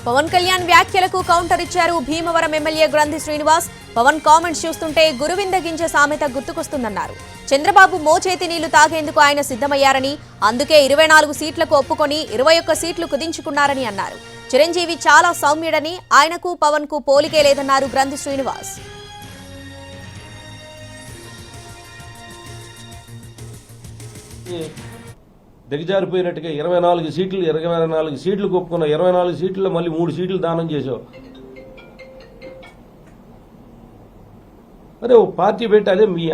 పవన్ కళ్యాణ్ వ్యాఖ్యలకు కౌంటర్ ఇచ్చారు భీమవరం ఎమ్మెల్యే గ్రంథి శ్రీనివాస్. పవన్ కామెంట్స్ చూస్తుంటే గురువింద గింజ సామెత గుర్తుకొస్తుందన్నారు. చంద్రబాబు మోచేతి నీళ్లు తాగేందుకు ఆయన సిద్ధమయ్యారని, అందుకే 24 సీట్లకు ఒప్పుకొని 21 సీట్లు కుదించుకున్నారని అన్నారు. చిరంజీవి చాలా సౌమ్యుడని, ఆయనకు పవన్ కు పోలికే లేదన్నారు గ్రంథి శ్రీనివాస్. దిగజారిపోయినట్టుగా 24 సీట్లు ఒప్పుకున్న 24 సీట్లలో మళ్ళీ 3 సీట్లు దానం చేసావు. అరే ఓ పార్టీ పెట్టి అదే మీ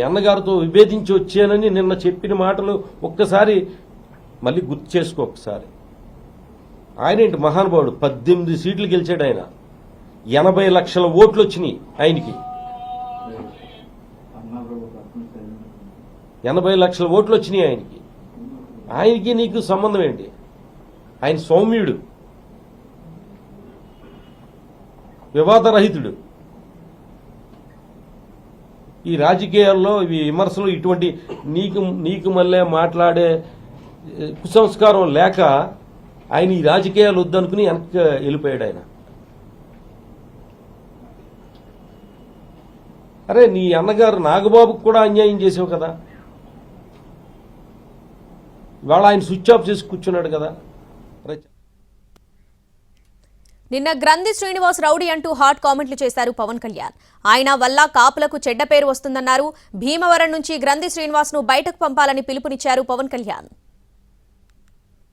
అన్నగారితో విభేదించి వచ్చానని నిన్న చెప్పిన మాటలు ఒక్కసారి మళ్ళీ గుర్తు చేసుకో. ఒకసారి ఆయన ఏంటి మహానుభావుడు, 18 సీట్లు గెలిచాడు ఆయన. 80 లక్షల ఓట్లు వచ్చినాయి ఆయనకి. 80 లక్షల ఓట్లు వచ్చినాయి ఆయనకి. ఆయనకి నీకు సంబంధం ఏంటి? ఆయన సౌమ్యుడు, వివాదరహితుడు. ఈ రాజకీయాల్లో ఇవి విమర్శలు ఇటువంటి నీకు మళ్ళీ మాట్లాడే కుసంస్కారం లేక ఆయన ఈ రాజకీయాలు వద్దనుకుని వెనక్కి వెళ్ళిపోయాడు ఆయన. అరే నీ అన్నగారు నాగబాబుకు కూడా అన్యాయం చేసావు కదా. ఇవాళ ఆయన స్విచ్ ఆఫ్ చేసి కూర్చున్నాడు కదా. నిన్న గ్రంథి శ్రీనివాస్ రౌడీ అంటూ హాట్ కామెంట్లు చేశారు పవన్ కళ్యాణ్. ఆయన వల్ల కాపులకు చెడ్డ పేరు వస్తుందన్నారు. భీమవరం నుంచి గ్రంథి శ్రీనివాస్ ను బయటకు పంపాలని పిలుపునిచ్చారు పవన్ కళ్యాణ్.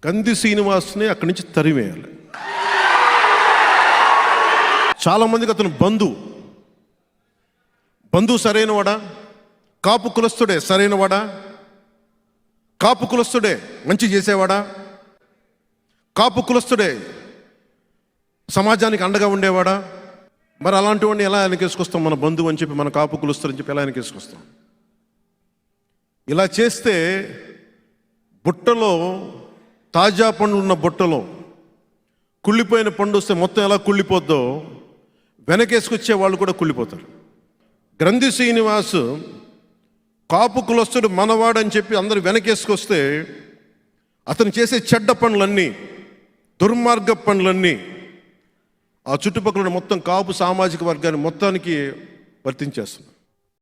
గ్రంథి శ్రీనివాస్ ని అక్కడి నుంచి తరివేయాలి. చాలా మందికి అతను బంధువు సరైనవాడా? కాపు కులస్తుడే సరైనవాడా? కాపు కులస్తుడే మంచి చేసేవాడా? కాపు కులస్తుడే సమాజానికి అండగా ఉండేవాడా? మరి అలాంటి వాడిని ఎలా వెనకేసుకొస్తాం? మన బంధువు అని చెప్పి, మన కాపు కులస్తుని చెప్పి ఎలా వెనకేసుకొస్తాం? ఇలా చేస్తే బుట్టలో తాజా పండు ఉన్న బుట్టలో కుళ్ళిపోయిన పండు వస్తే మొత్తం ఎలా కుళ్ళిపోద్దో వెనకేసుకొచ్చే వాళ్ళు కూడా కుళ్ళిపోతారు. గ్రంథి శ్రీనివాస్ కాపు కులస్తుడు మనవాడని చెప్పి అందరూ వెనకేసుకొస్తే అతను చేసే చెడ్డ పనులన్నీ, దుర్మార్గ పనులన్నీ ఆ చుట్టుపక్కల మొత్తం కాపు సామాజిక వర్గాన్ని మొత్తానికి వర్తించేస్తుంది.